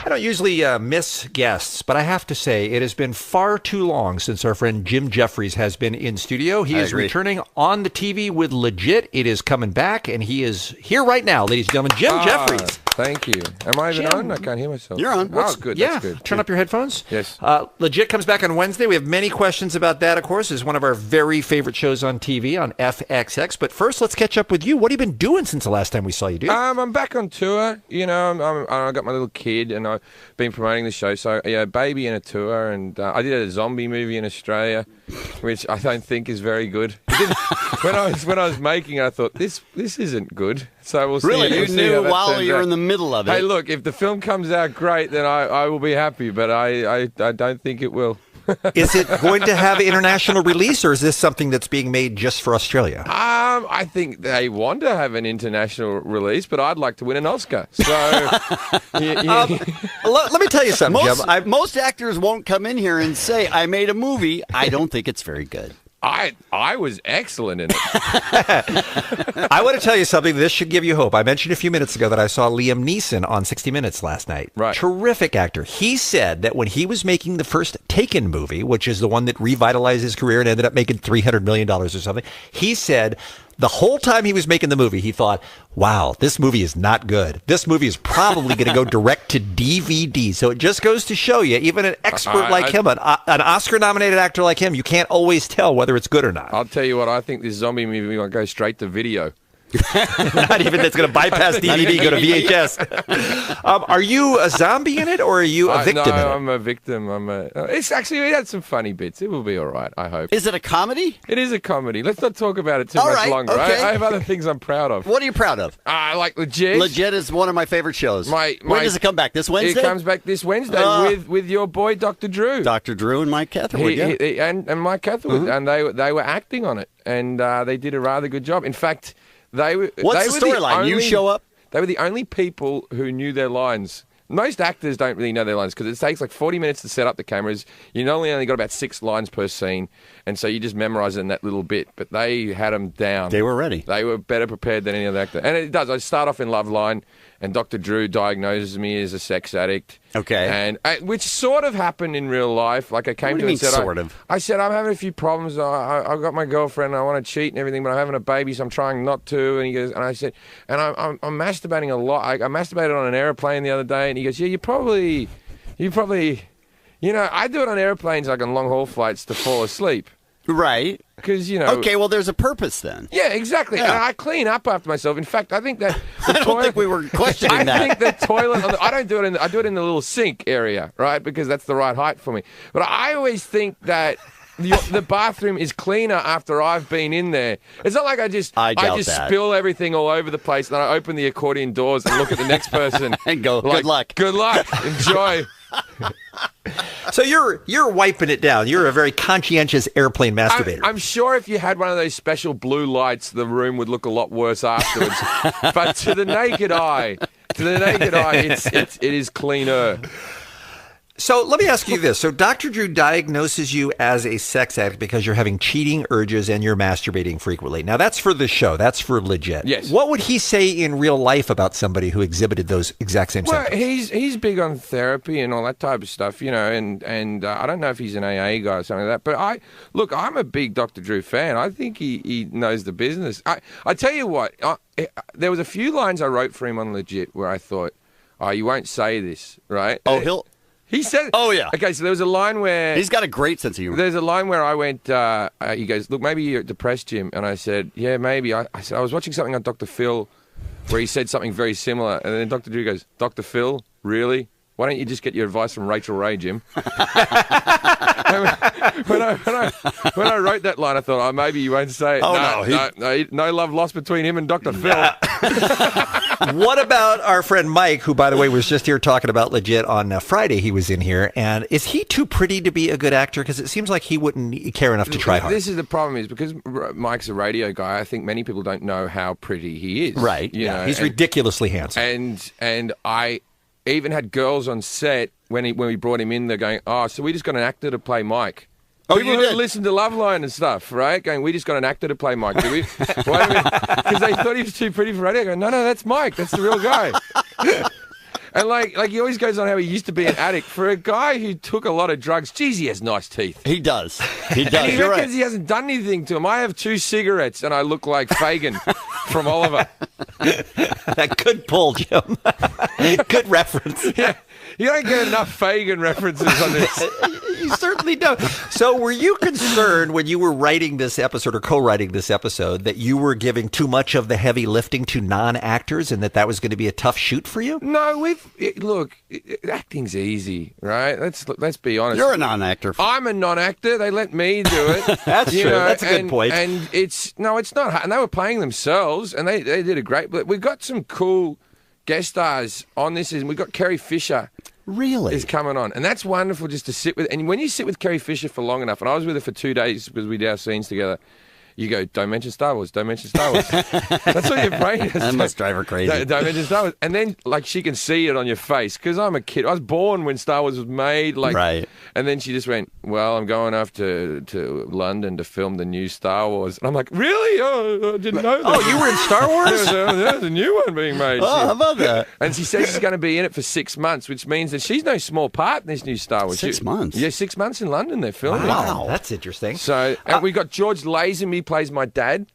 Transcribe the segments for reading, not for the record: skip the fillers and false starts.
I don't usually miss guests, but I have to say it has been far too long since our friend Jim Jefferies has been in studio. He is returning on the TV with Legit. It is coming back, and he is here right now, ladies and gentlemen. Jim Jeffries. Thank you. Am I even on? I can't hear myself. You're on. Oh, good. Yeah, That's good. Turn up your headphones. Yes. Legit comes back on Wednesday. We have many questions about that, of course. It's one of our very favorite shows on TV on FXX. But first, let's catch up with you. What have you been doing since the last time we saw you, dude? I'm back on tour. You know, I got my little kid, and I've been promoting the show. So, yeah, baby and a tour. And I did a zombie movie in Australia, which I don't think is very good. When I was making it, I thought, this isn't good. So we'll see. Really? We'll You see knew how while turns you were out. in the middle of it. Hey, look, if the film comes out great, then I will be happy, but I don't think it will. Is it going to have an international release, or is this something that's being made just for Australia? I think they want to have an international release, but I'd like to win an Oscar. So, Let me tell you something, Jim. Most actors won't come in here and say, I made a movie. I don't think it's very good. I was excellent in it. I want to tell you something. This should give you hope. I mentioned a few minutes ago that I saw Liam Neeson on 60 Minutes last night. Right. Terrific actor. He said that when he was making the first Taken movie, which is the one that revitalized his career and ended up making $300 million or something, he said the whole time he was making the movie, he thought, wow, this movie is not good. This movie is probably going to go direct to DVD. So it just goes to show you, even an expert like him, an Oscar-nominated actor like him, you can't always tell whether it's good or not. I'll tell you what, I think this zombie movie will go straight to video. Not even that's going to bypass DVD, go to VHS. Are you a zombie in it, or are you a victim in it? I'm a victim. It's actually, it had some funny bits. It will be all right, I hope. Is it a comedy? It is a comedy. Let's not talk about it too All much right, longer. okay. I have other things I'm proud of. What are you proud of? I like Legit. Legit is one of my favorite shows. When does it come back? This Wednesday? It comes back this Wednesday with your boy, Dr. Drew. Dr. Drew and Mike Catherwood, and Mike Catherwood. And they were acting on it. And they did a rather good job. In fact, What's the storyline? You show up? They were the only people who knew their lines. Most actors don't really know their lines because it takes like 40 minutes to set up the cameras. You only got about 6 lines per scene, and so you just memorize it in that little bit. But they had them down. They were ready. They were better prepared than any other actor. And it does. I start off in Loveline, and Dr. Drew diagnoses me as a sex addict. Okay. And which sort of happened in real life. Like I came to him and said, I said, I'm having a few problems. I've got my girlfriend. I want to cheat and everything, but I'm having a baby, so I'm trying not to. And he goes, and I said, and I'm masturbating a lot. I masturbated on an airplane the other day, and he goes, yeah, you probably, I do it on airplanes, like on long haul flights, to fall asleep. Right. Because, Okay, well, there's a purpose then. Yeah, exactly. Yeah. And I clean up after myself. In fact, I think that I don't think we were questioning that. I think the toilet, I don't do it I do it in the little sink area, right? Because that's the right height for me. But I always think that the bathroom is cleaner after I've been in there. It's not like I just spill everything all over the place, and then I open the accordion doors and look at the next person and go, like, good luck. Good luck. Enjoy. So you're wiping it down. You're a very conscientious airplane masturbator. I'm sure if you had one of those special blue lights, the room would look a lot worse afterwards. But to the naked eye, it is cleaner. So let me ask you this. So Dr. Drew diagnoses you as a sex addict because you're having cheating urges and you're masturbating frequently. Now, that's for the show. That's for Legit. Yes. What would he say in real life about somebody who exhibited those exact same symptoms? Well, he's big on therapy and all that type of stuff, and I don't know if he's an AA guy or something like that. But I'm a big Dr. Drew fan. I think he knows the business. I tell you what, there was a few lines I wrote for him on Legit where I thought, you won't say this, right? Oh, He said, oh, yeah. Okay, so there was a line where... He's got a great sense of humor. There's a line where I went, he goes, look, maybe you're depressed, Jim. And I said, yeah, maybe. I said, I was watching something on Dr. Phil where he said something very similar. And then Dr. Drew goes, Dr. Phil, really? Why don't you just get your advice from Rachel Ray, Jim? when I wrote that line, I thought, maybe you won't say it. Oh, no love lost between him and Dr. Phil. What about our friend Mike, who, by the way, was just here talking about Legit on Friday? He was in here. And is he too pretty to be a good actor? Because it seems like he wouldn't care enough to try hard. This is the problem, is because Mike's a radio guy, I think many people don't know how pretty he is. Right. You know, he's ridiculously handsome. And I even had girls on set when we brought him in, they're going, so we just got an actor to play Mike. Oh, People you who did? listen to Loveline and stuff, right? Going, we just got an actor to play Mike, do we? Because they thought he was too pretty for radio. I go, no, that's Mike. That's the real guy. And like he always goes on how he used to be an addict. For a guy who took a lot of drugs, geez, he has nice teeth. He does. He does. And he You're reckons right. he hasn't done anything to him. I have 2 cigarettes and I look like Fagin from Oliver. Good pull, Jim. Good reference. Yeah, you don't get enough Fagin references on this. You certainly don't. So were you concerned when you were writing this episode or co-writing this episode that you were giving too much of the heavy lifting to non-actors and that was going to be a tough shoot for you? No, look, acting's easy, right? Let's be honest. You're a non-actor. I'm a non-actor. They let me do it. That's true. That's a good point. And it's not hard. And they were playing themselves, and they did a great. But we've got some cool guest stars on this, and we've got Carrie Fisher. Really? Is coming on, and that's wonderful just to sit with. And when you sit with Carrie Fisher for long enough, and I was with her for 2 days because we did our scenes together. You go, don't mention Star Wars, don't mention Star Wars. That's what your brain is. That must drive her crazy. Don't mention Star Wars. And then, like, she can see it on your face. Because I'm a kid. I was born when Star Wars was made. Like, right. And then she just went, well, I'm going off to London to film the new Star Wars. And I'm like, really? Oh, I didn't know that. Oh, you were in Star Wars? There's a new one being made. Oh, how about that? And she says she's going to be in it for 6 months, which means that she's no small part in this new Star Wars. 6 months? Yeah, 6 months in London they're filming. Wow, that's interesting. So, and we got George Lazenby plays my dad.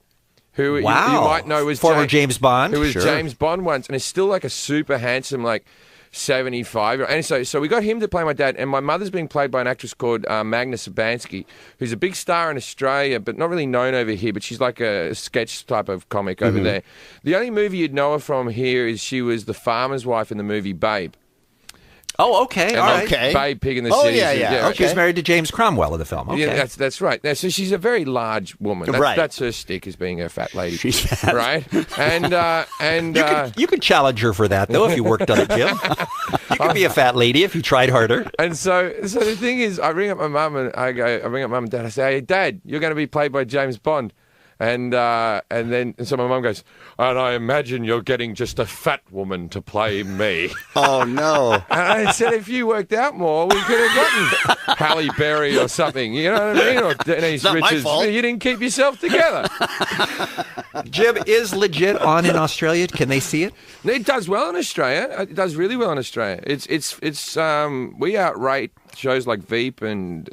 Who you might know was former James Bond. Who was Sure. James Bond once, and is still like a super handsome, like 75. And so we got him to play my dad, and my mother's being played by an actress called Magna Sabansky, who's a big star in Australia, but not really known over here, but she's like a sketch type of comic over there. The only movie you'd know her from here is she was the farmer's wife in the movie Babe. Oh, okay. All right. Okay. Babe Pig in the Oh, City. yeah. She was married to James Cromwell in the film. Okay. Yeah, that's right. Now, so she's a very large woman. Right. That's her stick, as being a fat lady. She's fat. Right? And You could challenge her for that, though, if you worked on it, Jim. You could be a fat lady if you tried harder. And so the thing is, I ring up my mum and I ring up mum and dad. I say, hey, Dad, you're going to be played by James Bond. And so my mum goes, and I imagine you're getting just a fat woman to play me. Oh, no. And I said, if you worked out more, we could have gotten Halle Berry or something. You know what I mean? Or Denise not my Richards. fault. You didn't keep yourself together. Jim, is Legit on in Australia? Can they see it? It does well in Australia. It does really well in Australia. We outrate shows like Veep and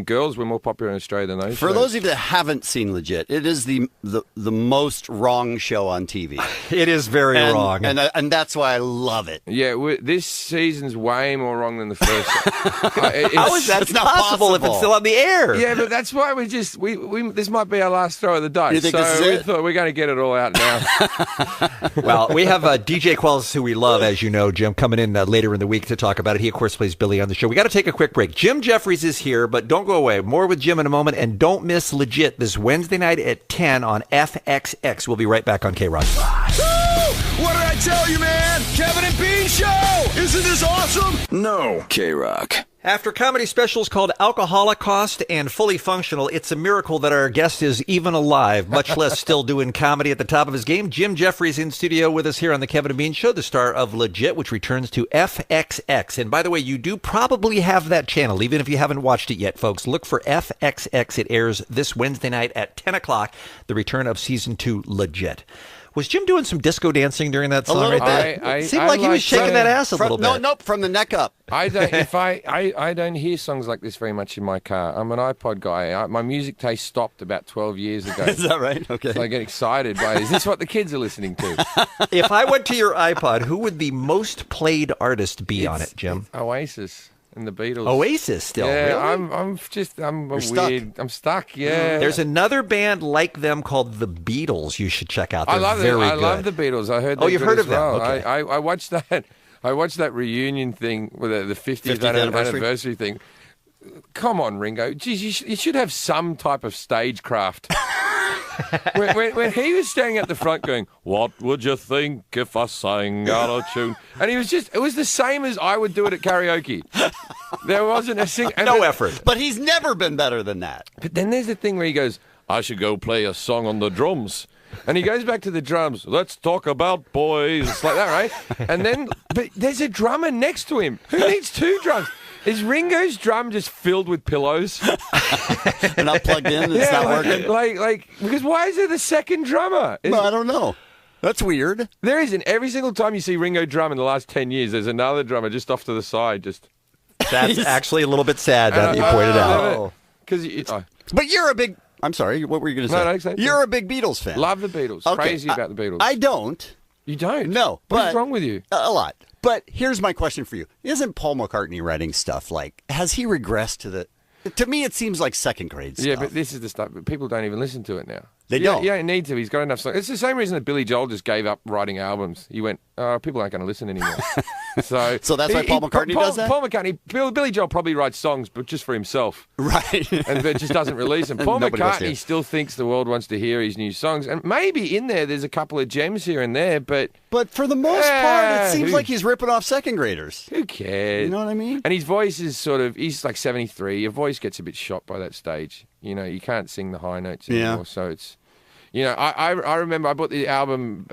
Girls. We're more popular in Australia than those. For shows. those of you that haven't seen Legit, it is the most wrong show on TV. It is very wrong. And that's why I love it. Yeah, this season's way more wrong than the first. How is that it's not possible if it's possible. still on the air? Yeah, but that's why we this might be our last throw of the dice. You think so this is we it? thought we're going to get it all out now. Well, we have DJ Quells, who we love, as you know, Jim, coming in later in the week to talk about it. He, of course, plays Billy on the show. We got to take a quick break. Jim Jefferies is here, but don't go away. More with Jim in a moment, and don't miss Legit this Wednesday night at 10 on FXX. We'll be right back on K-Rock. What did I tell you, man? Kevin and Bean Show! Isn't this awesome? No. K-Rock. After comedy specials called Alcoholocaust and Fully Functional, it's a miracle that our guest is even alive, much less still doing comedy at the top of his game. Jim Jefferies in studio with us here on the Kevin and Bean Show, the star of Legit, which returns to FXX. And by the way, you do probably have that channel, even if you haven't watched it yet, folks. Look for FXX. It airs this Wednesday night at 10 o'clock, the return of Season 2 Legit. Was Jim doing some disco dancing during that song little right bit. there? I Seemed like he was shaking that ass a little bit. Nope, from the neck up. I don't hear songs like this very much in my car. I'm an iPod guy. My music taste stopped about 12 years ago. Is that right? Okay. So I get excited by, is this what the kids are listening to? If I went to your iPod, who would the most played artist be on it, Jim? Oasis and the Beatles. Oasis still, Yeah, really? I'm stuck. weird. I'm stuck, yeah. There's another band like them called the Beatles you should check out. They're I very good. love the Beatles. I heard. Oh, they're you've good heard as of them. well. Okay. I watched that. I watched that reunion thing with the 50th, 50th anniversary thing. Come on, Ringo. Geez, you should have some type of stagecraft. when he was standing at the front going, "What would you think if I sang out of tune?" And it was the same as I would do it at karaoke. There wasn't a sing. No effort. But he's never been better than that. But then there's the thing where he goes, "I should go play a song on the drums." And he goes back to the drums. Let's talk about boys. It's like that, right? And then, but there's a drummer next to him. Who needs two drums? Is Ringo's drum just filled with pillows? They're not plugged in. It's not working. Like, because why is there the second drummer? Well, I don't know. That's weird. There isn't. Every single time you see Ringo drum in the last 10 years, there's another drummer just off to the side. That's actually a little bit sad now that you pointed out. Because But you're a big... I'm sorry, what were you going to say? No, say you're a big Beatles fan. Love the Beatles. Okay. Crazy about the Beatles. I don't. You don't? No. What's wrong with you? A lot. But here's my question for you. Isn't Paul McCartney writing stuff like... Has he regressed to the... To me, it seems like second grade stuff. Yeah, but this is the stuff. People don't even listen to it now. They don't? You don't need to. He's got enough songs. It's the same reason that Billy Joel just gave up writing albums. He went, people aren't going to listen anymore. So that's why Paul McCartney does that? Paul McCartney, Billy Joel probably writes songs, but just for himself. Right. And but just doesn't release them. Paul Nobody wants to McCartney hear. still thinks the world wants to hear his new songs. And maybe in there's a couple of gems here and there, but... But for the most part, it seems like he's ripping off second graders. Who cares? You know what I mean? And his voice is he's like 73. Your voice gets a bit shot by that stage. You know, you can't sing the high notes anymore. Yeah. So it's, you know, I remember I bought the album,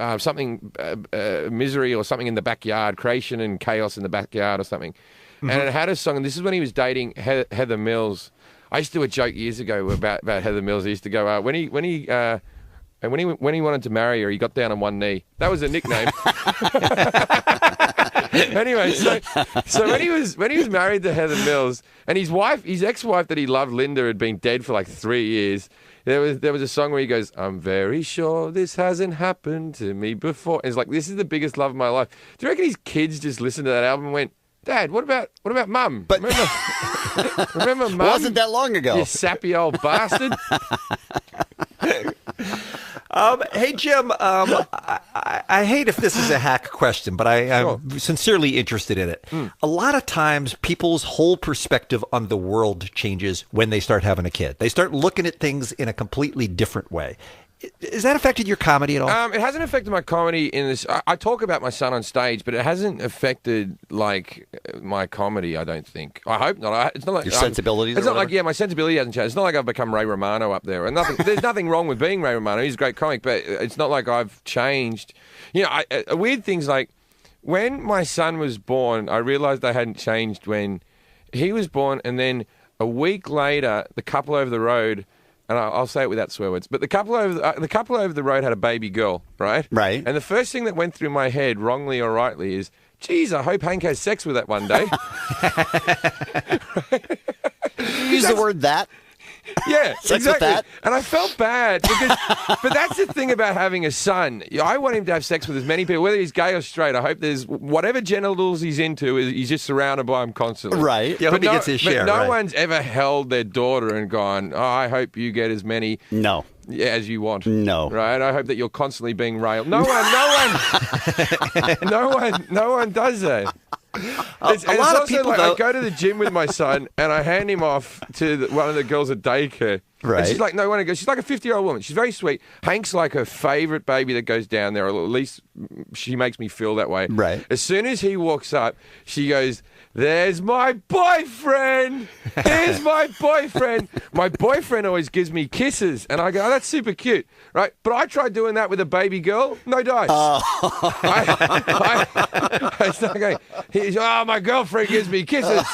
Misery or something in the backyard, Creation and Chaos in the Backyard or something. Mm-hmm. And it had a song, and this is when he was dating Heather Mills. I used to do a joke years ago about Heather Mills. I used to go, when he wanted to marry her, he got down on one knee. That was a nickname. Anyway, so when he was married to Heather Mills, and his ex-wife that he loved, Linda, had been dead for like 3 years. There was a song where he goes, "I'm very sure this hasn't happened to me before." And it's like, this is the biggest love of my life. Do you reckon his kids just listened to that album and went, "Dad, what about Mum? But remember Mum? Wasn't that long ago? You sappy old bastard." Hey, Jim, I hate if this is a hack question, but I'm sincerely interested in it. A lot of times people's whole perspective on the world changes when they start having a kid. They start looking at things in a completely different way. Has that affected your comedy at all? It hasn't affected my comedy in this. I talk about my son on stage, but it hasn't affected like my comedy. I don't think. I hope not. It's not like your sensibilities. It's not like my sensibility hasn't changed. It's not like I've become Ray Romano up there. And there's nothing wrong with being Ray Romano. He's a great comic, but it's not like I've changed. You know, weird things like when my son was born, I realized I hadn't changed when he was born, and then a week later, the couple over the road. And I'll say it without swear words, but the couple over the road had a baby girl, right? Right. And the first thing that went through my head, wrongly or rightly, is, geez, I hope Hank has sex with that one day. Use the word "that." Yeah, Sex exactly. with that? And I felt bad because, but that's the thing about having a son. I want him to have sex with as many people, whether he's gay or straight. I hope there's whatever genitals he's into, he's just surrounded by them constantly. Right. Yeah, I hope he gets his share. But no right. one's ever held their daughter and gone, "Oh, I hope you get as many." No. As you want. No. Right? I hope that you're constantly being railed. No one does that. A lot of people, like, though... I go to the gym with my son and I hand him off to one of the girls at daycare. Right. And she's like, no one goes. She's like a 50-year-old woman. She's very sweet. Hank's like her favorite baby that goes down there, or at least she makes me feel that way. Right. As soon as he walks up, she goes, "There's my boyfriend. There's my boyfriend." My boyfriend always gives me kisses, and I go, "Oh, that's super cute." Right? But I tried doing that with a baby girl. No dice. It's not going. He's, "Oh, my girlfriend gives me kisses."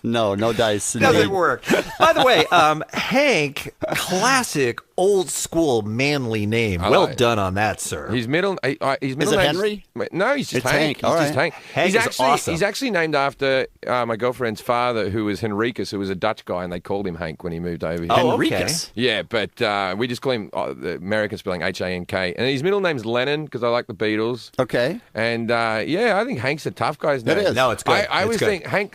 No dice. Doesn't work. By the way, Hank, classic old school manly name. Well done on that, sir. His middle Is it name's Henry? No, he's just It's Hank. Hank. All He's just right. Hank. Hank is awesome. He's actually named after my girlfriend's father, who was Henricus, who was a Dutch guy, and they called him Hank when he moved over here. Oh, okay. Henricus. Yeah, but we just call him the American spelling Hank. And his middle name's Lennon because I like the Beatles. Okay. And yeah, I think Hank's a tough guy's name. It is. No, it's good. I always good. think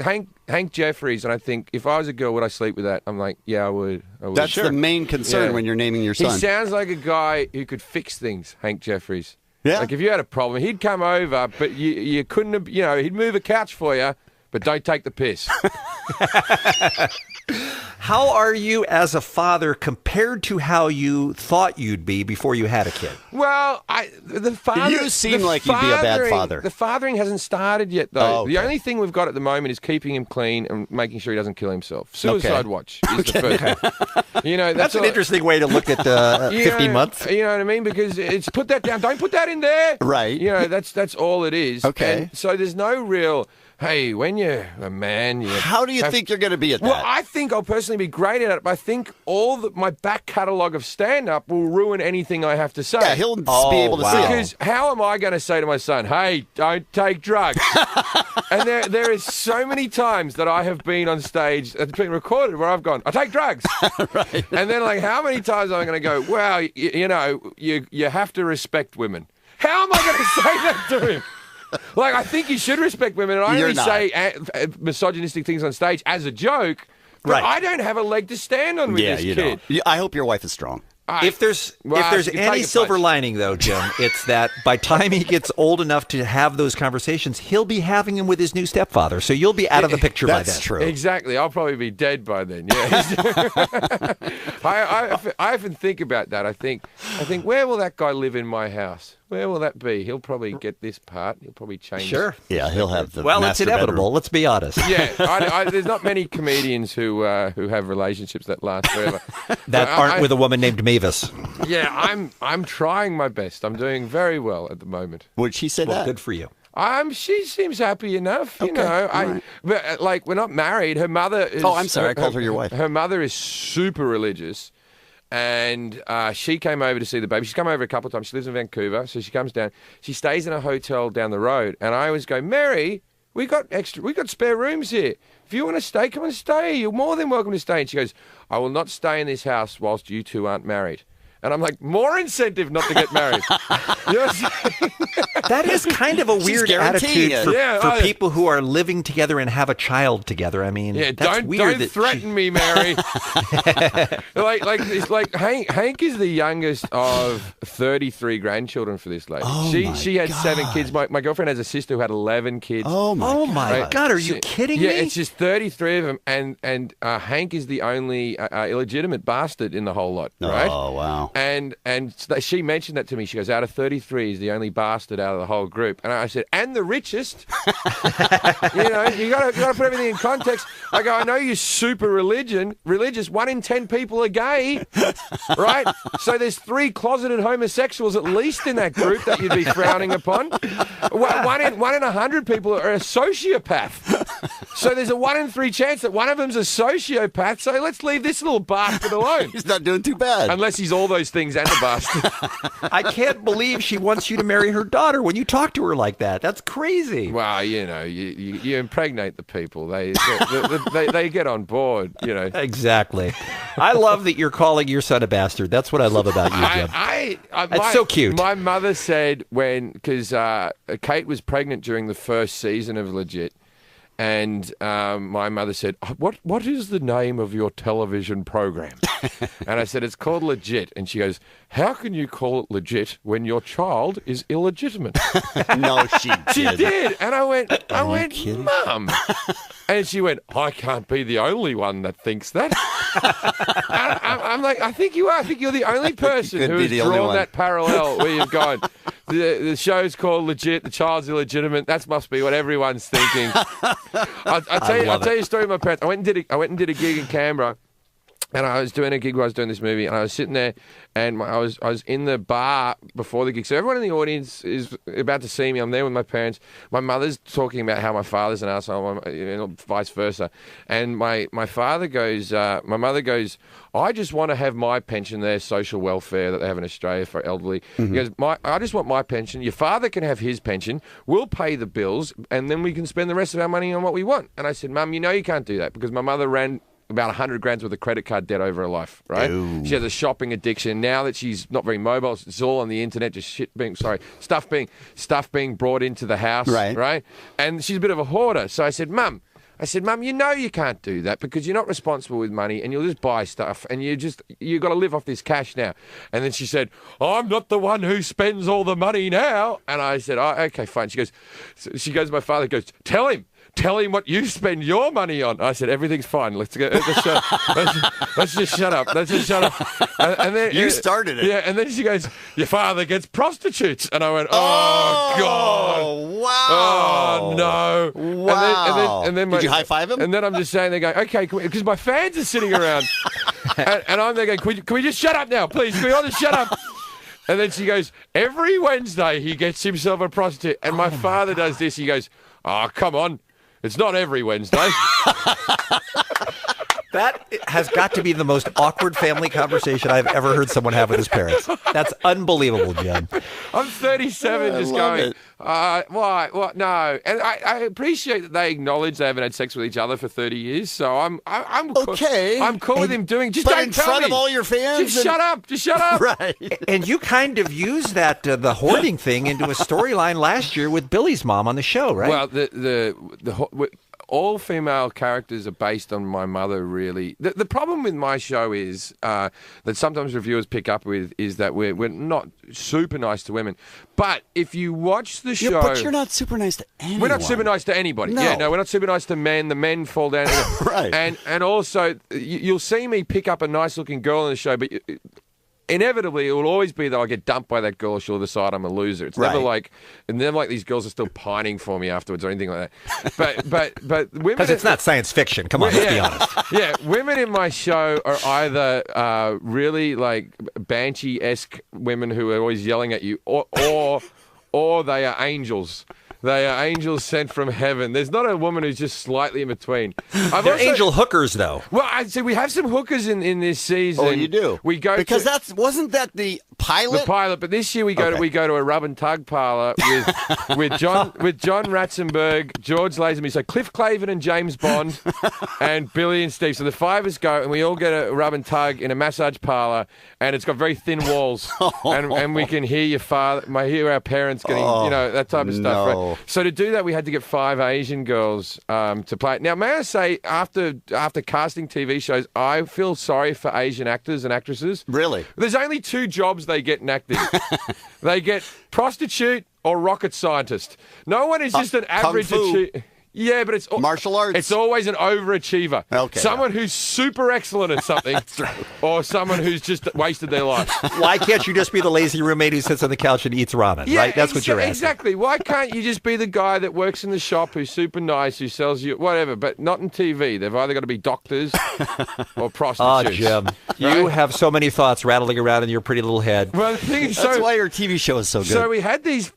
Hank Jefferies, and I think if I was a girl, would I sleep with that? I'm like, yeah, I would. That's the main concern Yeah. when you're naming your He son. sounds like a guy who could fix things, Hank Jeffries. Yeah. Like if you had a problem, he'd come over, but you couldn't have, he'd move a couch for you, but don't take the piss. How are you as a father compared to how you thought you'd be before you had a kid? Well, the father. You seem like you'd be a bad father. The fathering hasn't started yet, though. Oh, okay. The only thing we've got at the moment is keeping him clean and making sure he doesn't kill himself. Suicide Okay. watch is the first one. That's an interesting way to look at 15 months. You know what I mean? Because it's put that down. Don't put that in there. Right. That's all it is. Okay. And so there's no real hey, when you're a man, How do you think you're going to be at that? Well, I think I'll personally be great at it, but I think my back catalogue of stand-up will ruin anything I have to say. Yeah, he'll be able to see it. Because how am I going to say to my son, hey, don't take drugs? And there is so many times that I have been on stage, it's been recorded, where I've gone, I take drugs. Right. And then, like, how many times am I going to go, well, you have to respect women. How am I going to say that to him? Like, I think you should respect women, and I only say misogynistic things on stage as a joke, but I don't have a leg to stand on with this kid. Don't. I hope your wife is strong. If there's any silver lining, though, Jim, it's that by time he gets old enough to have those conversations, he'll be having them with his new stepfather. So you'll be out of the picture by then. That's true. Exactly. I'll probably be dead by then. Yeah. I often think about that. I think, where will that guy live in my house? Where will that be? He'll probably get this part. He'll probably change. Sure. Yeah, he'll have the. Well, it's inevitable. Bedroom. Let's be honest. Yeah. There's not many comedians who have relationships that last forever. That aren't with a woman named Mavis. Yeah, I'm trying my best. I'm doing very well at the moment. Would she say that? Good for you. She seems happy enough, you know. Right. But like, we're not married. Her mother is. Oh, I'm sorry. I called her your wife. Her mother is super religious. And she came over to see the baby. She's come over a couple of times. She lives in Vancouver, so she comes down. She stays in a hotel down the road. And I always go, Mary, we got spare rooms here. If you want to stay, come and stay. You're more than welcome to stay. And she goes, I will not stay in this house whilst you two aren't married. And I'm like, more incentive not to get married. You know what I'm saying? That is kind of a weird attitude for people who are living together and have a child together. I mean, that's weird. Don't threaten me, Mary. like Hank is the youngest of 33 grandchildren for this lady. She had 7 kids. My girlfriend has a sister who had 11 kids. Oh my God! Are you kidding me? Yeah, it's just 33 of them, and Hank is the only illegitimate bastard in the whole lot. Right? Oh wow. And she mentioned that to me. She goes, out of 33, he's the only bastard out of the whole group. And I said, and the richest. You got to put everything in context. I go, I know you're super religious. 1 in 10 people are gay, right? So there's 3 closeted homosexuals at least in that group that you'd be frowning upon. 1 in 100 people are a sociopath. So there's a 1 in 3 chance that one of them's a sociopath. So let's leave this little bastard alone. He's not doing too bad. Unless he's all those things and a bastard. I can't believe she wants you to marry her daughter when you talk to her like that. That's crazy. Well, you impregnate the people. They get on board, Exactly. I love that you're calling your son a bastard. That's what I love about you, Jim. That's so cute. My mother said because Kate was pregnant during the first season of Legit, and my mother said, what is the name of your television program? And I said, it's called Legit. And she goes, how can you call it legit when your child is illegitimate? No, she did. She did. And I went, Mum. And she went, I can't be the only one that thinks that. I'm like, I think you are. I think you're the only person who has drawn that parallel where you've gone, the show's called Legit, the child's illegitimate. That must be what everyone's thinking. I'll tell you a story of my parents. I went and did a gig in Canberra. And I was doing a gig where I was doing this movie, and I was sitting there, and I was in the bar before the gig. So everyone in the audience is about to see me. I'm there with my parents. My mother's talking about how my father's an asshole, vice versa. And my mother goes, I just want to have my pension, their social welfare that they have in Australia for elderly. Mm-hmm. He goes, I just want my pension. Your father can have his pension. We'll pay the bills, and then we can spend the rest of our money on what we want. And I said, Mum, you can't do that, because my mother ran about 100 grand worth of credit card debt over her life, right? Ooh. She has a shopping addiction. Now that she's not very mobile, it's all on the internet, just stuff being brought into the house, right? And she's a bit of a hoarder. So I said, Mum, you can't do that, because you're not responsible with money, and you'll just buy stuff, and you've got to live off this cash now. And then she said, I'm not the one who spends all the money now. And I said, oh, okay, fine. She goes, my father goes, tell him what you spend your money on. I said, everything's fine. Let's just shut up. And then you started it. Yeah, and then she goes, your father gets prostitutes. And I went, oh God. Wow. Oh, no. Wow. And then did you high-five him? And then I'm just saying, they go, okay, because my fans are sitting around. and I'm there going, can we just shut up now, please? Can we all just shut up? And then she goes, every Wednesday he gets himself a prostitute. And my father does this. He goes, oh, come on. It's not every Wednesday. That has got to be the most awkward family conversation I've ever heard someone have with his parents. That's unbelievable, Jim. I'm 37, I just love going, it. why? What? No. And I appreciate that they acknowledge they haven't had sex with each other for 30 years. So I'm Okay. I'm cool with him doing. Just But don't in tell front me. of all your fans? Just shut up. Just shut up. Right. And you kind of used that the hoarding thing into a storyline last year with Billy's mom on the show, right? Well, all female characters are based on my mother, really. The problem with my show is that sometimes reviewers pick up with is that we're not super nice to women. But if you watch the show... But you're not super nice to anyone. We're not super nice to anybody. No. Yeah, no, we're not super nice to men. The men fall down. Right. And also, you'll see me pick up a nice-looking girl in the show, but... Inevitably, it will always be that I get dumped by that girl. She'll decide I'm a loser. It's never like these girls are still pining for me afterwards or anything like that. But women, because it's not science fiction. Come on, let's be honest. Yeah, women in my show are either really like Banshee-esque women who are always yelling at you, or they are angels. They are angels sent from heaven. There's not a woman who's just slightly in between. They're angel hookers, though. Well, I'd say we have some hookers in this season. Oh, you do? We go because wasn't that the pilot? The pilot, but this year we go to a rub and tug parlor with John Ratzenberg, George Lazenby, so Cliff Clavin and James Bond, and Billy and Steve. So the five of us go, and we all get a rub and tug in a massage parlor, and it's got very thin walls, and we can hear hear our parents getting that type of stuff. No. Right? So to do that, we had to get 5 Asian girls to play it. Now, may I say, after casting TV shows, I feel sorry for Asian actors and actresses. Really? There's only 2 jobs they get in acting. They get prostitute or rocket scientist. No one is just an average achiever. Yeah, but it's martial arts. It's always an overachiever. Okay, someone who's super excellent at something. That's right. Or someone who's just wasted their life. Why can't you just be the lazy roommate who sits on the couch and eats ramen, right? That's what you're asking. Exactly. Why can't you just be the guy that works in the shop who's super nice, who sells you whatever, but not in TV? They've either got to be doctors or prostitutes. Jim, you have so many thoughts rattling around in your pretty little head. Well, the thing is, That's why your TV show is so good. So we had these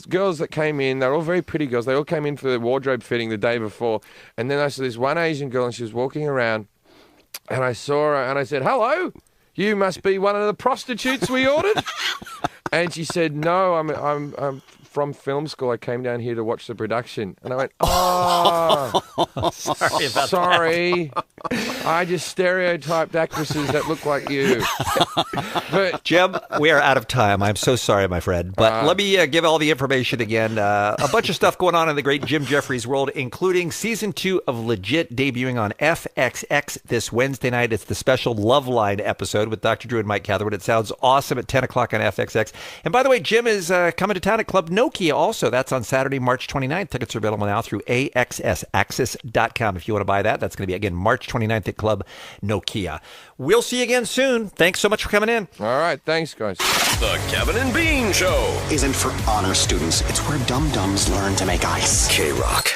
girls that came in. They're all very pretty girls. They all came in for the wardrobe fitting the day before. And then I saw this one Asian girl, and she was walking around, and I saw her, and I said, "Hello, you must be one of the prostitutes we ordered." And she said, "No, I'm from film school. I came down here to watch the production." And I went, "Oh, sorry. I just stereotyped actresses that look like you." But Jim, we are out of time. I'm so sorry, my friend. But let me give all the information again. A bunch of stuff going on in the great Jim Jefferies world, including Season 2 of Legit debuting on FXX this Wednesday night. It's the special Love Line episode with Dr. Drew and Mike Catherwood. It sounds awesome at 10 o'clock on FXX. And by the way, Jim is coming to town at Club Nokia also. That's on Saturday, March 29th. Tickets are available now through AXSAccess.com. If you want to buy that, that's going to be, again, March 29th at Club Nokia. We'll see you again soon. Thanks so much for coming in. all right, thanks, guys. The Kevin and Bean Show. Isn't for honor students. It's where dum-dums learn to make ice. K-Rock.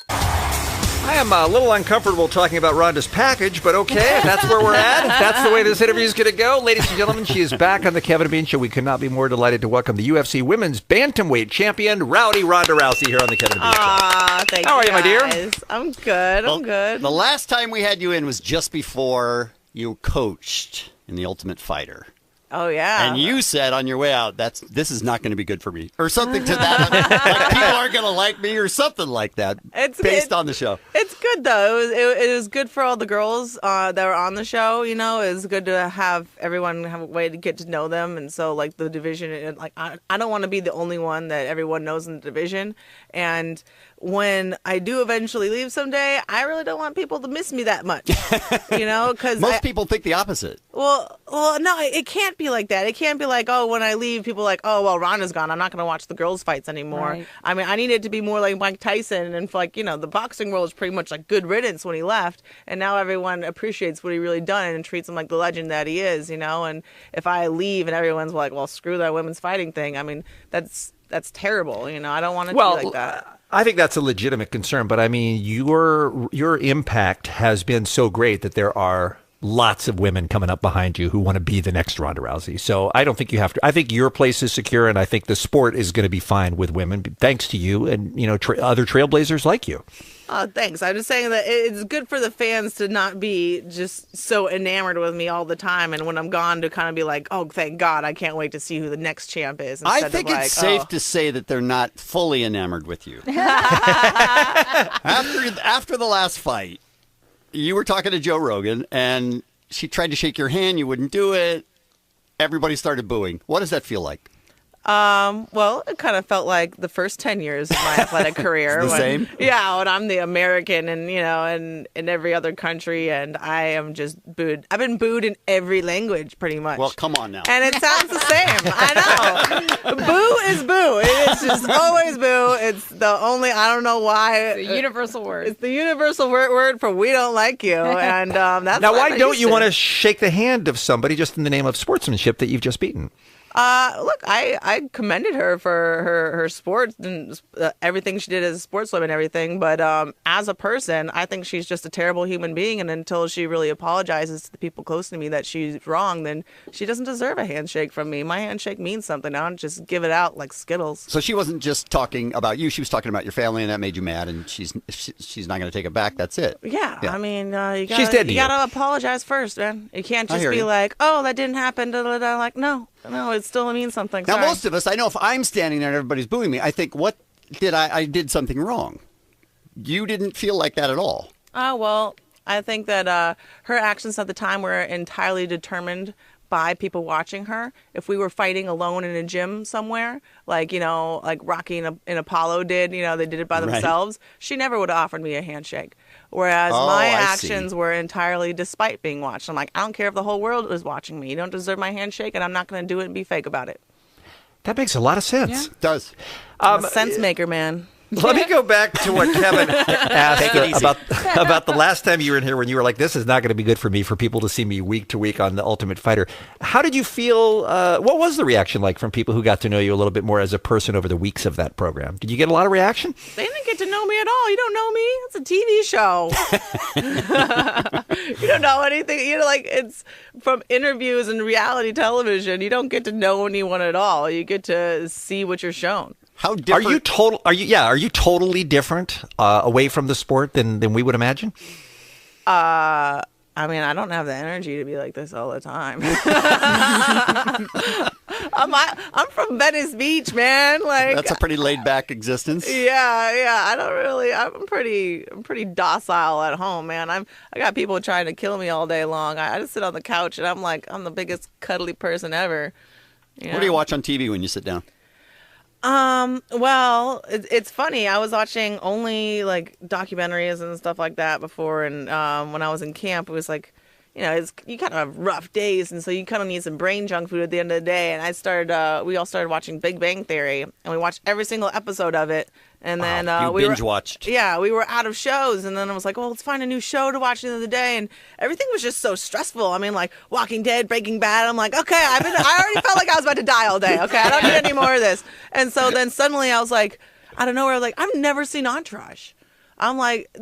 I am a little uncomfortable talking about Ronda's package, but okay, if that's where we're at, if that's the way this interview is going to go. Ladies and gentlemen, she is back on the Kevin and Bean Show. We could not be more delighted to welcome the UFC Women's Bantamweight Champion, Rowdy Ronda Rousey, here on the Kevin and Bean Show. Thank How you, are you, my dear? guys. I'm good. I'm good. The last time we had you in was just before you coached in The Ultimate Fighter. Oh, yeah. And you said on your way out, this is not going to be good for me. Or something to that. Like, people aren't going to like me or something like that based on the show. It's good, though. It was good for all the girls that were on the show, you know. It was good to have everyone have a way to get to know them. And so, like, the division, like, I don't want to be the only one that everyone knows in the division. And when I do eventually leave someday, I really don't want people to miss me that much, you know, because Most people think the opposite. Well, no, it can't be like that. It can't be like, oh, when I leave, people are like, oh, well, Ronda's gone. I'm not going to watch the girls' fights anymore. Right. I mean, I need it to be more like Mike Tyson, and like, you know, the boxing world is pretty much like good riddance when he left, and now everyone appreciates what he really done and treats him like the legend that he is, you know. And if I leave and everyone's like, well, screw that women's fighting thing, I mean, that's terrible, you know. I don't want it to be like that. I think that's a legitimate concern, but I mean, your impact has been so great that there are lots of women coming up behind you who want to be the next Ronda Rousey. So I don't think you have to. I think your place is secure, and I think the sport is going to be fine with women, thanks to you and other trailblazers like you. Thanks. I'm just saying that it's good for the fans to not be just so enamored with me all the time, and when I'm gone to kind of be like, oh, thank God, I can't wait to see who the next champ is. I think it's safe to say that they're not fully enamored with you. After the last fight, you were talking to Joe Rogan, and she tried to shake your hand. You wouldn't do it. Everybody started booing. What does that feel like? Well, it kind of felt like the first 10 years of my athletic career. It's the same? Yeah, when I'm the American and, in every other country, and I am just booed. I've been booed in every language, pretty much. Well, come on now. And it sounds the same. I know. Boo is boo. It's just always boo. It's the only, I don't know why. It's the universal word. It's the universal word for we don't like you. And that's now, why don't you want to shake the hand of somebody just in the name of sportsmanship that you've just beaten? Look, I commended her for her sports and everything she did as a sportswoman and everything. But as a person, I think she's just a terrible human being. And until she really apologizes to the people close to me that she's wrong, then she doesn't deserve a handshake from me. My handshake means something. I don't just give it out like Skittles. So she wasn't just talking about you. She was talking about your family, and that made you mad. And she's not going to take it back. That's it. Yeah. I mean, she's dead to you gotta apologize first, man. You can't just be like, oh, that didn't happen. Da, da, da. Like, no, it still means something. Now, Sorry. most of us, I know if I'm standing there and everybody's booing me, I think, what did I did something wrong. You didn't feel like that at all. Oh, well, I think that her actions at the time were entirely determined by people watching her. If we were fighting alone in a gym somewhere, like Rocky and Apollo did, they did it by themselves, she never would have offered me a handshake. Whereas my actions were entirely despite being watched. I'm like, I don't care if the whole world is watching me. You don't deserve my handshake, and I'm not going to do it and be fake about it. That makes a lot of sense. Yeah. It does. I'm a sense maker, man. Let me go back to what Kevin asked about the last time you were in here when you were like, this is not going to be good for me for people to see me week to week on The Ultimate Fighter. How did you feel? What was the reaction like from people who got to know you a little bit more as a person over the weeks of that program? Did you get a lot of reaction? They didn't get to know me at all. You don't know me. It's a TV show. You don't know anything. It's from interviews and reality television. You don't get to know anyone at all. You get to see what you're shown. How different? Are you totally different away from the sport than we would imagine? I mean, I don't have the energy to be like this all the time. I'm from Venice Beach, man. Like, that's a pretty laid back existence. Yeah. I don't really. I'm pretty docile at home, man. I got people trying to kill me all day long. I just sit on the couch and I'm the biggest cuddly person ever. What do you watch on TV when you sit down? Well, it's funny. I was watching only documentaries and stuff like that before, and when I was in camp, it was like, you kind of have rough days, and so you kind of need some brain junk food at the end of the day. And we all started watching Big Bang Theory, and we watched every single episode of it. And then we binge watched. Yeah, we were out of shows, and then I was like, well, let's find a new show to watch the end of the day. And everything was just so stressful. I mean, like Walking Dead, Breaking Bad. I'm like, okay, I already felt like I was about to die all day. Okay, I don't need any more of this. And so then suddenly I was like, out of nowhere, I've never seen Entourage. I'm like,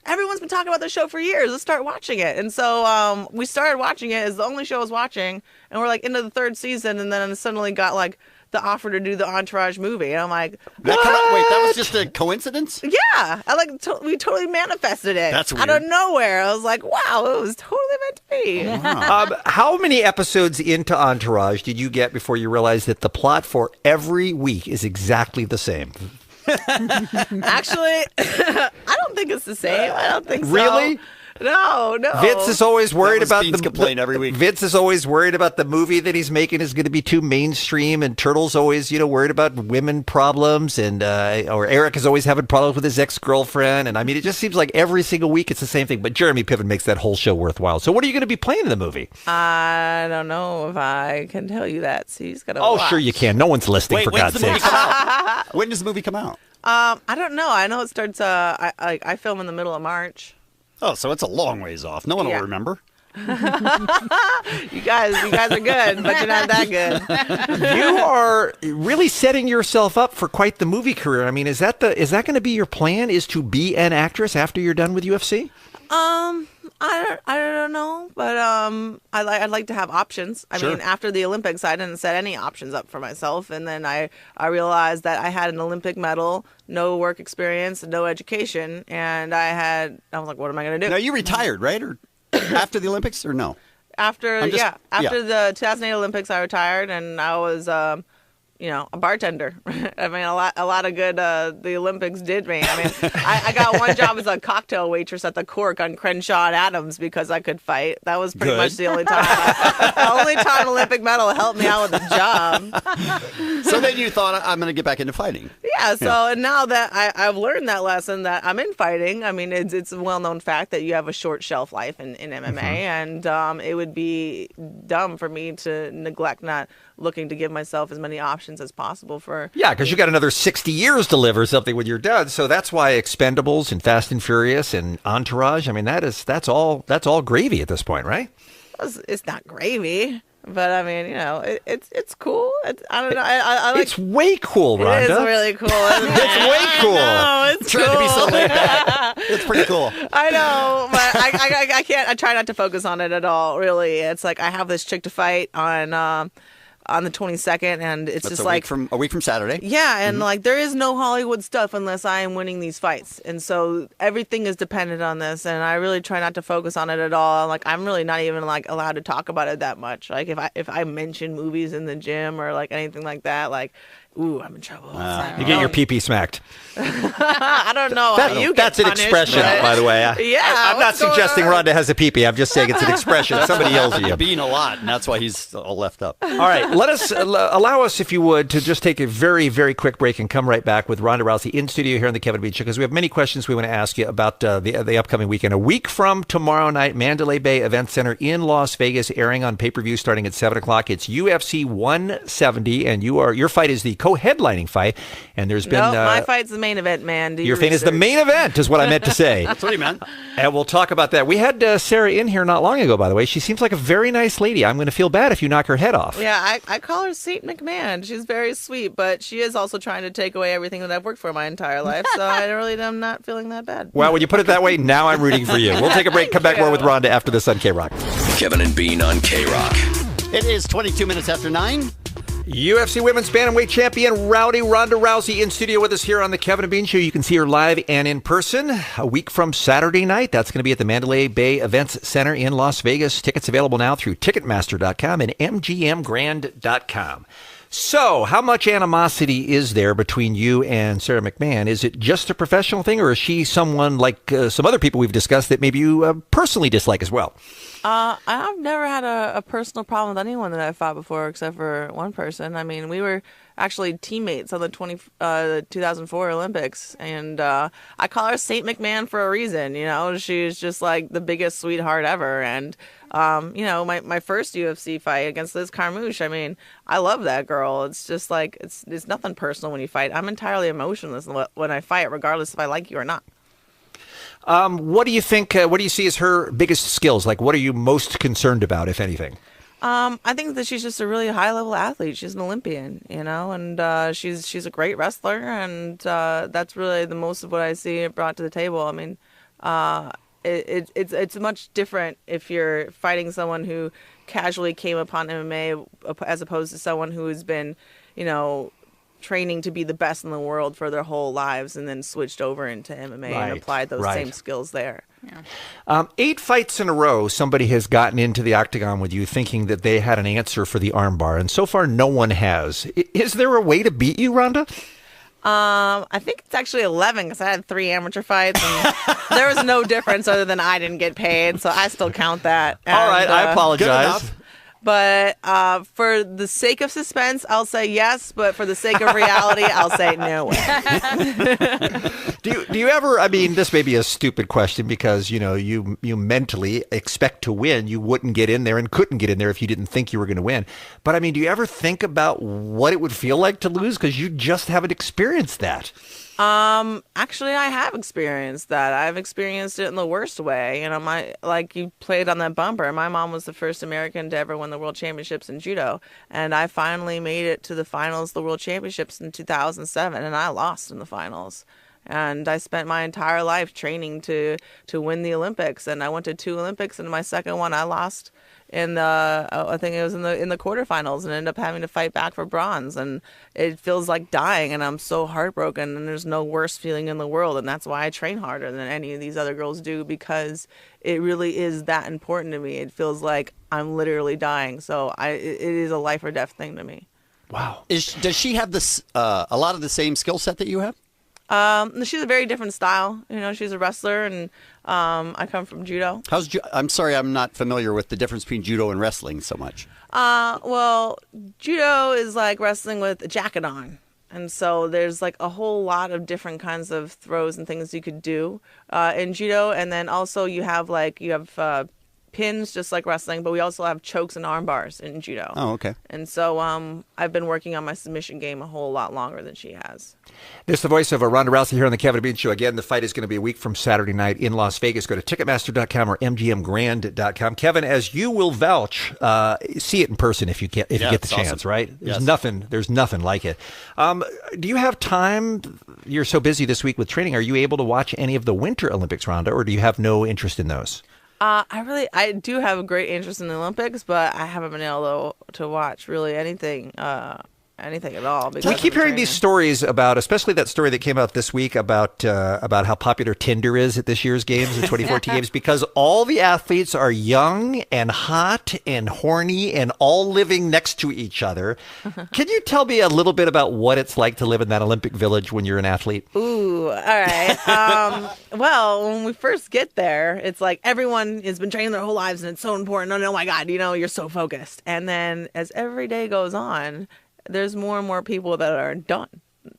everyone's been talking about this show for years. Let's start watching it. And so we started watching it. It's the only show I was watching, and we're into the third season, and then suddenly got the offer to do the Entourage movie. And I'm like, what? Wait, that was just a coincidence? Yeah. We totally manifested it. That's weird. Out of nowhere. I was like, wow, it was totally meant to be. Wow. How many episodes into Entourage did you get before you realized that the plot for every week is exactly the same? Actually, I don't think it's the same. I don't think so. Really? No. Vince is always worried about Bean's complaint every week. Vince is always worried about the movie that he's making is going to be too mainstream, and Turtle's always, worried about women problems, and or Eric is always having problems with his ex-girlfriend, and I mean, it just seems like every single week it's the same thing. But Jeremy Piven makes that whole show worthwhile. So, what are you going to be playing in the movie? I don't know if I can tell you that. So you just got to. Oh, sure you can. No one's listening, for God's sake. When does the movie come out? I don't know. I know it starts. I film in the middle of March. Oh, so it's a long ways off. No one will remember. You guys are good, but you're not that good. You are really setting yourself up for quite the movie career. I mean, is that going to be your plan? Is to be an actress after you're done with UFC? I I don't know, but I'd like to have options. I Sure. mean, after the Olympics, I didn't set any options up for myself, and then I realized that I had an Olympic medal, no work experience, no education, and I was like, what am I going to do? Now, you retired, right? Or after the Olympics, or no? After the 2008 Olympics, I retired, and I was a bartender. I mean, a lot of good. The Olympics did me. I mean, I got one job as a cocktail waitress at the Cork on Crenshaw and Adams because I could fight. That was pretty Good. much the only time. The only time Olympic medal helped me out with a job. So then you thought, I'm going to get back into fighting. Yeah. So and now that I've learned that lesson that I'm in fighting. I mean, it's a well-known fact that you have a short shelf life in MMA, and it would be dumb for me to neglect not looking to give myself as many options as possible for. Yeah, because you got another 60 years to live or something when you're done. So that's why Expendables and Fast and Furious and Entourage. I mean, that's all gravy at this point, right? It's not gravy, but I mean, it's cool. I don't know. I like. It's way cool, Ronda. It is really cool. Isn't it? It's way cool. No, it's Trying cool. to be so laid back. It's pretty cool. I know, but I can't. I try not to focus on it at all. Really, it's like I have this chick to fight on the 22nd, and it's That's just a week from Saturday. yeah, and like there is no Hollywood stuff unless I am winning these fights, and so everything is dependent on this, and I really try not to focus on it at all. Like I'm really not even like allowed to talk about it that much. Like if I mention movies in the gym or like anything like that, like ooh, I'm in trouble. You get your pee-pee smacked. I don't know. how you get That's an punished, expression, but- by the way. Yeah, I'm not what's going suggesting on? Ronda has a pee-pee. I'm just saying it's an expression. Somebody yells at you. Being a lot, and that's why he's all left up. All right, allow us, if you would, to just take a very, very quick break and come right back with Ronda Rousey in studio here on the Kevin Bean Show, because we have many questions we want to ask you about the upcoming weekend. A week from tomorrow night, Mandalay Bay Event Center in Las Vegas, airing on pay-per-view starting at 7 o'clock. It's UFC 170, and your fight is the co-headlining fight, and there's been... No, my fight's the main event, man. Do your fight is the main event, is what I meant to say. That's what he meant. And we'll talk about that. We had Sarah in here not long ago, by the way. She seems like a very nice lady. I'm going to feel bad if you knock her head off. Yeah, I call her Saint McMahon. She's very sweet, but she is also trying to take away everything that I've worked for my entire life, so I really am not feeling that bad. Well, when you put it that way, now I'm rooting for you. We'll take a break, come back more with Ronda after this on K-Rock. Kevin and Bean on K-Rock. It is 22 minutes after 9. UFC Women's Bantamweight Champion Ronda Rousey in studio with us here on the Kevin and Bean Show. You can see her live and in person a week from Saturday night. That's going to be at the Mandalay Bay Events Center in Las Vegas. Tickets available now through Ticketmaster.com and MGMGrand.com. So, how much animosity is there between you and Sarah McMahon? Is it just a professional thing, or is she someone like some other people we've discussed that maybe you personally dislike as well? I've never had a personal problem with anyone that I've fought before, except for one person. I mean, we were actually teammates on the 2004 Olympics, and I call her Saint McMahon for a reason. She's just like the biggest sweetheart ever, and my first UFC fight against Liz Carmouche, I mean, I love that girl. It's just like it's nothing personal when you fight. I'm entirely emotionless when I fight, regardless if I like you or not. What do you think? What do you see as her biggest skills? Like, what are you most concerned about, if anything? I think that she's just a really high-level athlete. She's an Olympian, and she's a great wrestler, and that's really the most of what I see brought to the table. I mean, it's much different if you're fighting someone who casually came upon MMA as opposed to someone who has been, training to be the best in the world for their whole lives and then switched over into MMA and applied those same skills there. Yeah. 8 fights in a row, somebody has gotten into the octagon with you thinking that they had an answer for the armbar, and so far no one has. Is there a way to beat you, Ronda? I think it's actually 11 because I had 3 amateur fights and there was no difference other than I didn't get paid, so I still count that. All right, I Good apologize. enough. But for the sake of suspense, I'll say yes. But for the sake of reality, I'll say no. Do you ever? I mean, this may be a stupid question because you mentally expect to win. You wouldn't get in there and couldn't get in there if you didn't think you were going to win. But I mean, do you ever think about what it would feel like to lose because you just haven't experienced that? Actually, I have experienced that. I've experienced it in the worst way. Like you played on that bumper. My mom was the first American to ever win the World Championships in judo, and I finally made it to the finals of the World Championships in 2007, and I lost in the finals. And I spent my entire life training to win the Olympics. And I went to 2 Olympics, and my second one I lost in the I think it was in the quarterfinals, and ended up having to fight back for bronze. And it feels like dying, and I'm so heartbroken, and there's no worse feeling in the world. And that's why I train harder than any of these other girls do, because it really is that important to me. It feels like I'm literally dying. So it is a life or death thing to me. Wow. Does she have this a lot of the same skill set that you have? She's a very different style. She's a wrestler, and I come from judo. I'm sorry, I'm not familiar with the difference between judo and wrestling so much. Well, judo is like wrestling with a jacket on. And so there's like a whole lot of different kinds of throws and things you could do in judo. And then also you have pins, just like wrestling, but we also have chokes and arm bars in judo. Oh, okay. And so I've been working on my submission game a whole lot longer than she has. This is the voice of Ronda Rousey here on the Kevin and Bean Show. Again, the fight is going to be a week from Saturday night in Las Vegas. Go to Ticketmaster.com or MGMGrand.com. Kevin, as you will vouch, see it in person if you get the chance, awesome. right? Yes. There's nothing like it. Do you have time? You're so busy this week with training. Are you able to watch any of the Winter Olympics, Ronda, or do you have no interest in those? I do have a great interest in the Olympics, but I haven't been able to watch really anything at all. We keep hearing these stories about, especially that story that came out this week about how popular Tinder is at this year's games, the 2014 games, because all the athletes are young and hot and horny and all living next to each other. Can you tell me a little bit about what it's like to live in that Olympic village when you're an athlete? Ooh, all right. Well, when we first get there, it's like everyone has been training their whole lives, and it's so important. Oh my God, you're so focused. And then as every day goes on, there's more and more people that are done.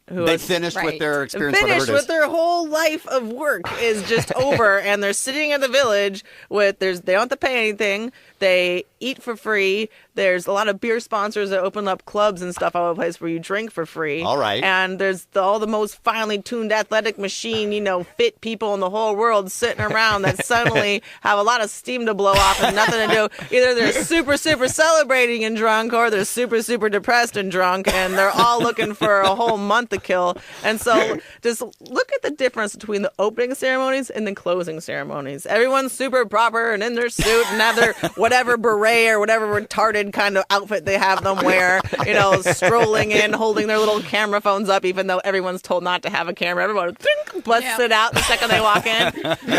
They finished with their experience, finished whatever it is. with their whole life of work is just over, and they're sitting at the village they don't have to pay anything. They eat for free. There's a lot of beer sponsors that open up clubs and stuff all over the place where you drink for free. All right. And there's all the most finely tuned athletic machine, fit people in the whole world sitting around that suddenly have a lot of steam to blow off and nothing to do. Either they're super, super celebrating and drunk, or they're super, super depressed and drunk, and they're all looking for a whole month to kill. And so just look at the difference between the opening ceremonies and the closing ceremonies. Everyone's super proper and in their suit and have their whatever beret or whatever retarded kind of outfit they have them wear, strolling in, holding their little camera phones up, even though everyone's told not to have a camera. Everyone busts it out the second they walk in.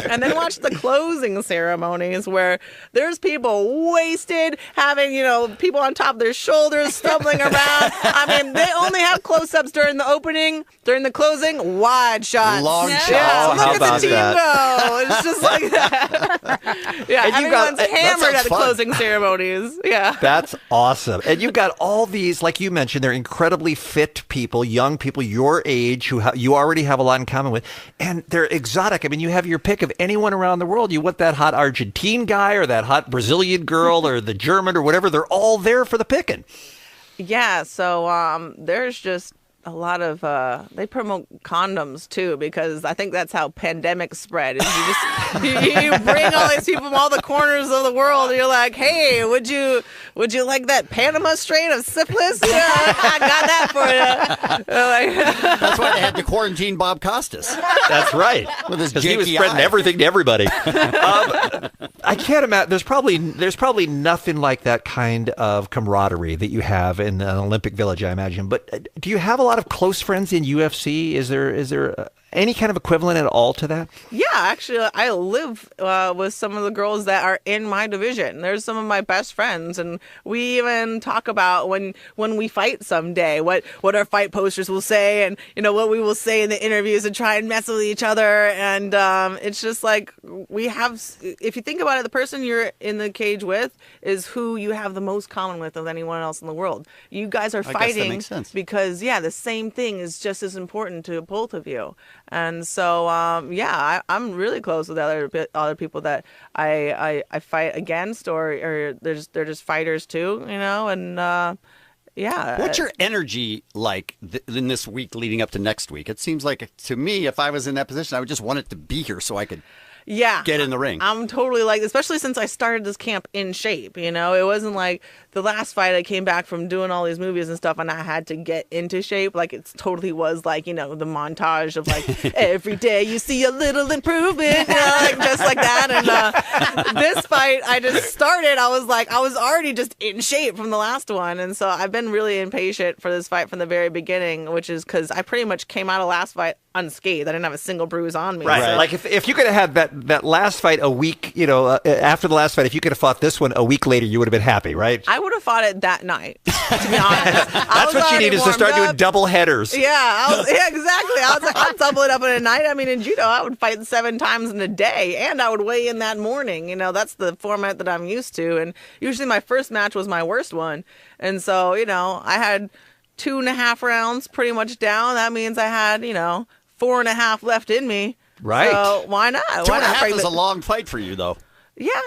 And then watch the closing ceremonies where there's people wasted, having, people on top of their shoulders, stumbling around. I mean, they only have close-ups during the opening. During the closing, wide shots. Long Yeah, shots. look at the team go. It's just like that. Yeah, And everyone's hammered at the fun. closing ceremonies. Yeah. That's awesome. And you've got all these, like you mentioned, they're incredibly fit people, young people your age who you already have a lot in common with. And they're exotic. I mean, you have your pick of anyone around the world. You want that hot Argentine guy or that hot Brazilian girl or the German or whatever. They're all there for the picking. Yeah, so there's just a lot of they promote condoms too, because I think that's how pandemics spread. Is you bring all these people from all the corners of the world, and you're like, hey, would you like that Panama strain of syphilis? Yeah, I got that for you. That's why they had to quarantine Bob Costas. That's right. With his Because he was janky spreading eye. everything to everybody. I can't imagine. There's probably nothing like that kind of camaraderie that you have in an Olympic Village, I imagine. But do you have a lot of close friends in UFC? Is there any kind of equivalent at all to that? Yeah, actually, I live with some of the girls that are in my division. There's some of my best friends, and we even talk about when we fight someday, what our fight posters will say, and what we will say in the interviews, and try and mess with each other. And it's just like we have. If you think about it, the person you're in the cage with is who you have the most common with of anyone else in the world. You guys are guess that fighting makes sense. because the same thing is just as important to both of you. And so, I'm really close with other people that I fight against, or they're just fighters too, and yeah. What's your energy like in this week leading up to next week? It seems like, to me, if I was in that position, I would just want it to be here so I could Yeah. get in the ring. I'm totally like, especially since I started this camp in shape, you know, it wasn't like the last fight I came back from doing all these movies and stuff and I had to get into shape. Like it totally was like, you know, the montage of like every day you see a little improvement, you know, like just like that. And this fight I just started, I was already just in shape from the last one. And so I've been really impatient for this fight from the very beginning, which is because I pretty much came out of last fight unscathed. I didn't have a single bruise on me. Right. So. Like if you could have had that last fight a week, you know, after the last fight, if you could have fought this one a week later, you would have been happy, right? I would have fought it that night, to be honest. That's what you need is to start doing double headers. Yeah, exactly. I was like, I'll double it up in a night. I mean, in judo, I would fight 7 times in a day, and I would weigh in that morning. You know, that's the format that I'm used to. And usually my first match was my worst one. And so, you know, I had 2.5 rounds pretty much down. That means I had, you know, 4.5 left in me. Right. So why not? 2.5 is a long fight for you, though. Yeah,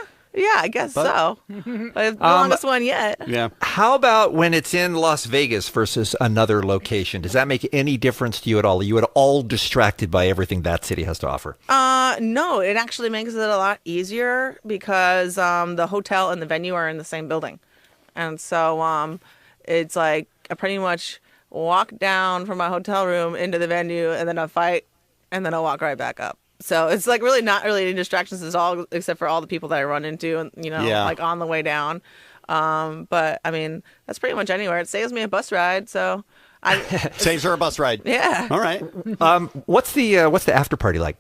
I guess so. The longest one yet. Yeah. How about when it's in Las Vegas versus another location? Does that make any difference to you at all? Are you at all distracted by everything that city has to offer? No, it actually makes it a lot easier because the hotel and the venue are in the same building. And so it's like I pretty much walk down from my hotel room into the venue and then I fight and then I'll walk right back up. So it's like really not really any distractions at all, except for all the people that I run into, and you know, like on the way down. But I mean, that's pretty much anywhere. It saves me a bus ride, so saves her a bus ride. Yeah. All right. What's the after party like?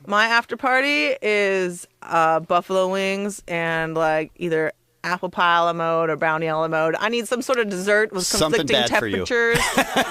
My after party is buffalo wings and like either apple pie a la mode or brownie a la mode. I need some sort of dessert with conflicting temperatures.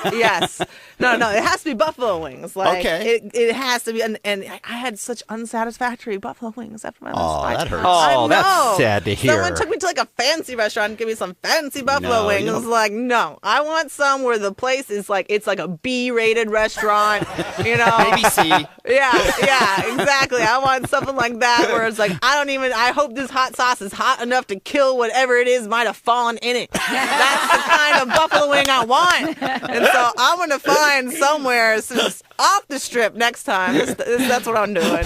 Yes. No, it has to be buffalo wings. Like, okay. It has to be. And I had such unsatisfactory buffalo wings after my last fight. That hurts. Oh, that's sad to hear. Someone took me to like a fancy restaurant and gave me some fancy buffalo wings. I was like, no, I want some where the place is like, it's like a B-rated restaurant, you know. Maybe C. Yeah, exactly. I want something like that where it's like, I hope this hot sauce is hot enough to kill whatever it is might have fallen in it. That's the kind of buffalo wing I want. And so I'm going to find somewhere just off the strip next time. That's what I'm doing.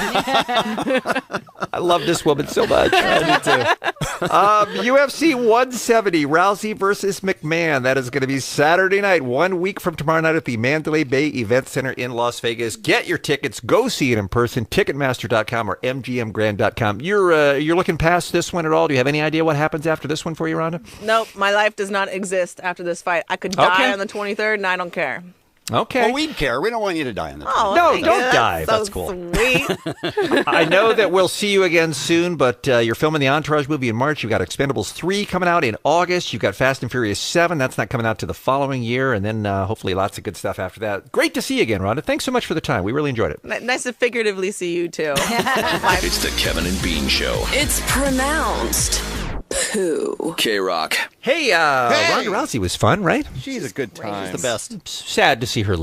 I love this woman so much. I do too. UFC 170, Rousey versus McMahon. That is going to be Saturday night, 1 week from tomorrow night at the Mandalay Bay Event Center in Las Vegas. Get your tickets. Go see it in person. Ticketmaster.com or MGMGrand.com. You're looking past this one at all? Do you have any idea what happens after this one for you, Ronda? Nope. My life does not exist after this fight. I could die on the 23rd and I don't care. Okay. Well, we'd care. We don't want you to die on the No, don't die. That's cool. Sweet. I know that we'll see you again soon, but you're filming the Entourage movie in March. You've got Expendables 3 coming out in August. You've got Fast and Furious 7. That's not coming out to the following year. And then hopefully lots of good stuff after that. Great to see you again, Rhonda. Thanks so much for the time. We really enjoyed it. Nice to figuratively see you, too. It's the Kevin and Bean Show. It's pronounced poo. K-Rock. Hey, Ronda Rousey was fun, right? She's a good time. It's the best. Sad to see her